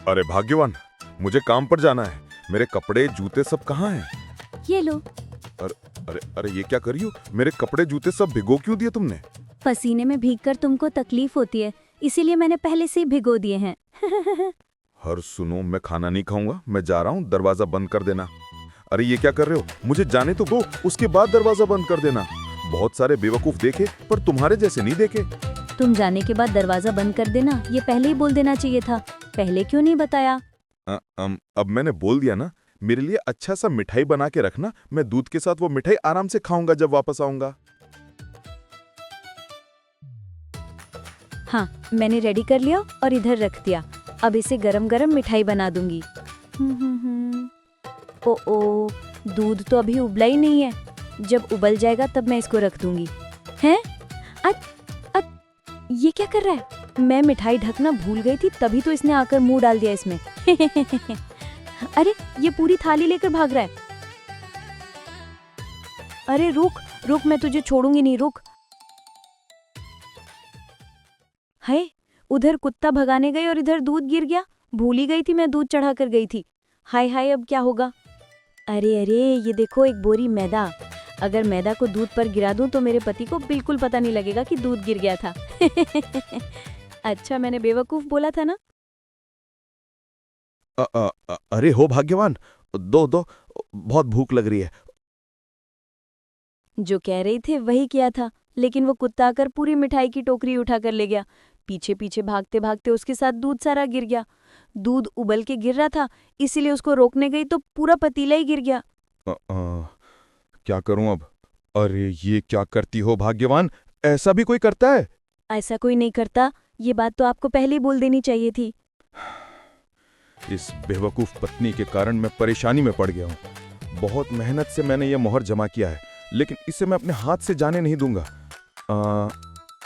अरे भाग्यवान, मुझे काम पर जाना है। मेरे कपड़े जूते सब कहाँ हैं? ये लो। अरे अरे ये क्या कर रही हो? मेरे कपड़े जूते सब भिगो क्यों दिए तुमने? पसीने में भीगकर तुमको तकलीफ होती है, इसीलिए मैंने पहले से ही भिगो दिए हैं। हर सुनो, मैं खाना नहीं खाऊंगा, मैं जा रहा हूँ, दरवाजा बंद कर देना। अरे ये क्या कर रहे हो? मुझे जाने तो दो, उसके बाद दरवाजा बंद कर देना। बहुत सारे बेवकूफ देखे पर तुम्हारे जैसे नहीं देखे। तुम जाने के बाद दरवाजा बंद कर देना, ये पहले ही बोल देना चाहिए था। पहले क्यों नहीं बताया? अब मैंने बोल दिया ना। मेरे लिए अच्छा सा मिठाई बना के रखना, मैं दूध के साथ वो मिठाई आराम से खाऊंगा जब वापस आऊंगा। हाँ, मैंने रेडी कर लिया और इधर रख दिया। अब इसे गरम गरम मिठाई बना दूंगी। ओ, दूध तो अभी उबला ही नहीं है। जब उबल जाएगा तब मैं इसको रख दूंगी। हैं? ये क्या कर रहा है? मैं मिठाई ढकना भूल गई थी, तभी तो इसने आकर मुंह डाल दिया इसमें। अरे ये पूरी थाली लेकर भाग रहा है। अरे रुक रुक, मैं तुझे छोड़ूंगी नहीं, रुक। हाय, उधर कुत्ता भगाने गई और इधर दूध गिर गया। भूल ही गई थी मैं दूध चढ़ा कर गई थी। हाय हाय, अब क्या होगा? अरे अरे, ये देखो एक बोरी मैदा। अगर मैदा को दूध पर गिरा दूं तो मेरे पति को बिल्कुल पता नहीं लगेगा कि दूध गिर गया था। अच्छा, मैंने बेवकूफ बोला था ना। अरे हो भाग्यवान, दो, बहुत भूख लग रही है। जो कह रही थे वही किया था, लेकिन वो कुत्ता आकर पूरी मिठाई की टोकरी उठा कर ले गया। पीछे पीछे भागते भागते उसके साथ दूध सारा गिर गया। दूध उबल के गिर रहा था, इसीलिए उसको रोकने गई तो पूरा पतीला ही गिर गया। क्या करूं अब? अरे ये क्या करती हो भाग्यवान? ऐसा भी कोई करता है? ऐसा कोई नहीं करता, ये बात तो आपको पहले ही बोल देनी चाहिए थी। इस बेवकूफ पत्नी के कारण मैं परेशानी में पड़ गया हूँ। बहुत मेहनत से मैंने ये मोहर जमा किया है, लेकिन इसे मैं अपने हाथ से जाने नहीं दूंगा।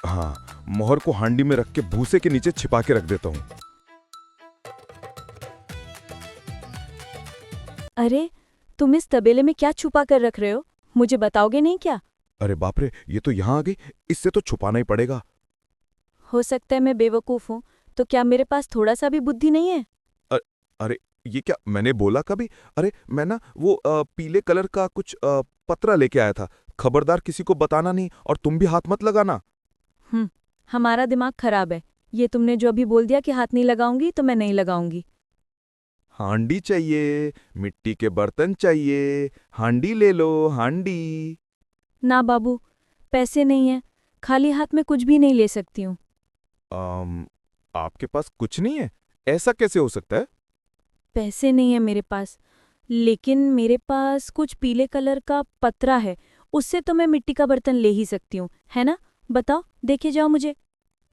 हाँ, मोहर को हांडी में रख के भूसे के नीचे छिपा के रख देता हूँ। अरे, तुम इस तबेले में क्या छुपा कर रख रहे हो? मुझे बताओगे नहीं क्या? अरे बाप रे, ये तो यहाँ आ गई। इससे तो छुपाना ही पड़ेगा। हो सकता है मैं बेवकूफ हूँ, तो क्या मेरे पास थोड़ा सा भी बुद्धि नहीं है? अरे ये क्या मैंने बोला कभी? अरे मैं ना वो पीले कलर का कुछ पतरा लेके आया था। खबरदार किसी को बताना नहीं, और तुम भी हाथ मत लगाना। हमारा दिमाग खराब है। ये तुमने जो अभी बोल दिया कि हाथ नहीं लगाऊंगी, तो मैं नहीं लगाऊंगी। हांडी चाहिए, मिट्टी के बर्तन चाहिए, हांडी ले लो, हांडी। ना बाबू, पैसे नहीं है, खाली हाथ में कुछ भी नहीं ले सकती हूँ। आपके पास कुछ नहीं है? ऐसा कैसे हो सकता है? पैसे नहीं है मेरे पास, लेकिन मेरे पास कुछ पीले कलर का पतरा है। उससे तो मैं मिट्टी का बर्तन ले ही सकती हूँ, है ना? बताओ, देखे जाओ मुझे।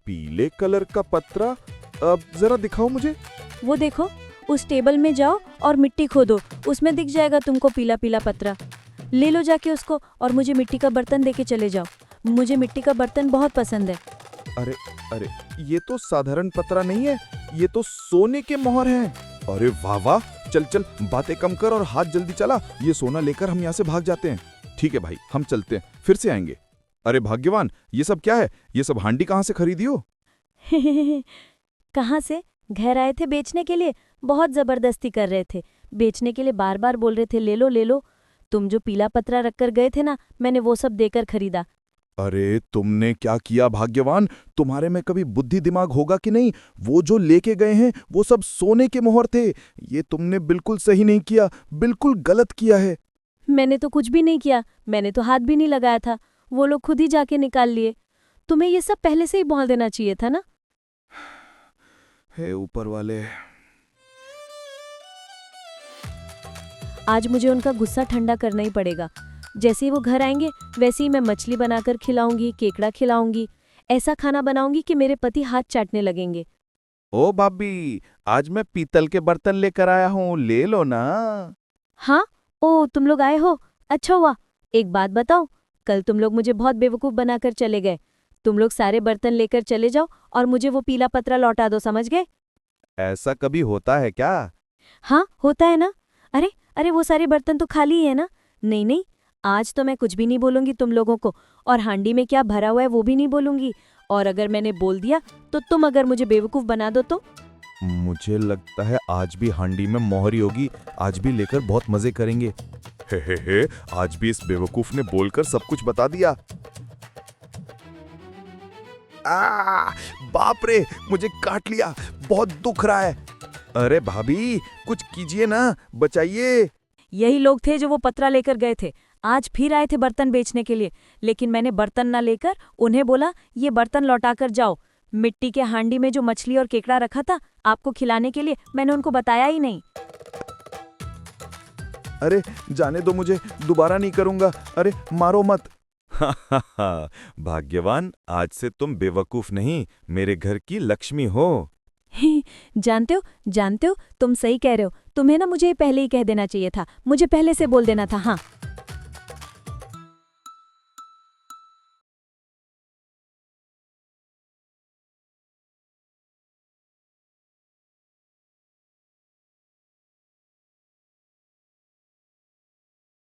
पीले कलर का पतरा? अब जरा दिखाओ मुझे। वो देखो, उस टेबल में जाओ और मिट्टी खोदो, उसमें दिख जाएगा तुमको पीला पीला पतरा। ले लो जाके उसको और मुझे मिट्टी का बर्तन देके चले जाओ। मुझे मिट्टी का बर्तन बहुत पसंद है। अरे अरे, ये तो साधारण पतरा नहीं है, ये तो सोने के मोहर हैं। अरे वाह वाह, चल चल, बातें कम कर और हाथ जल्दी चला। ये सोना लेकर हम यहाँ से भाग जाते हैं। ठीक है भाई, हम चलते हैं, फिर से आएंगे। अरे भाग्यवान, ये सब क्या है? ये सब हांडी कहाँ से खरीदी हो? कहाँ से? घर आए थे बेचने के लिए, बहुत जबरदस्ती कर रहे थे। बेचने के लिए बार बार बोल रहे थे ले लो ले लो। तुम जो पीला पतरा रखकर गए थे ना, मैंने वो सब देकर खरीदा। अरे तुमने क्या किया भाग्यवान? तुम्हारे में कभी बुद्धि दिमाग होगा कि नहीं? वो जो लेके गए हैं वो सब सोने के मोहर थे। ये तुमने बिल्कुल सही नहीं किया, बिल्कुल गलत किया है। मैंने तो कुछ भी नहीं किया, मैंने तो हाथ भी नहीं लगाया था। वो लोग खुद ही जाके निकाल लिए। तुम्हें ये सब पहले से ही बोल देना चाहिए था ना। हे ऊपर वाले। आज मुझे उनका गुस्सा ठंडा करना ही पड़ेगा। जैसे ही वो घर आएंगे वैसे ही मैं मछली बनाकर खिलाऊंगी, केकड़ा खिलाऊंगी। ऐसा खाना बनाऊंगी कि मेरे पति हाथ चाटने लगेंगे। ओ भाभी, आज मैं पीतल के बर्तन लेकर आया हूँ, ले लो ना। हाँ, ओ तुम लोग आए हो, अच्छा हुआ। एक बात बताओ, कल तुम लोग मुझे बहुत बेवकूफ़ बनाकर चले गए। तुम लोग सारे बर्तन लेकर चले जाओ और मुझे वो पीला पतरा लौटा दो, समझ गए? ऐसा कभी होता है क्या? हाँ, होता है ना। अरे अरे, वो सारे बर्तन तो खाली ही है ना। नहीं नहीं, आज तो मैं कुछ भी नहीं बोलूंगी तुम लोगों को, और हांडी में क्या भरा हुआ है वो भी नहीं बोलूंगी। और अगर मैंने बोल दिया तो तुम अगर मुझे बेवकूफ़ बना दो तो मुझे लगता है आज भी हांडी में मोहर ही होगी। आज भी लेकर बहुत मजे करेंगे। हे, आज भी इस बेवकूफ ने बोलकर सब कुछ बता दिया। बाप रे, मुझे काट लिया, बहुत दुख रहा है। अरे भाभी, कुछ कीजिए ना, बचाइए। यही लोग थे जो वो पतरा लेकर गए थे। आज फिर आए थे बर्तन बेचने के लिए, लेकिन मैंने बर्तन ना लेकर उन्हें बोला ये बर्तन लौटा कर जाओ। मिट्टी के हांडी में जो मछली और केकड़ा रखा था आपको खिलाने के लिए, मैंने उनको बताया ही नहीं। अरे जाने दो मुझे, दोबारा नहीं करूंगा। अरे मारो मत। भाग्यवान, आज से तुम बेवकूफ नहीं, मेरे घर की लक्ष्मी हो। जानते हो, तुम सही कह रहे हो। तुम्हें ना मुझे पहले ही कह देना चाहिए था, मुझे पहले से बोल देना था। हाँ।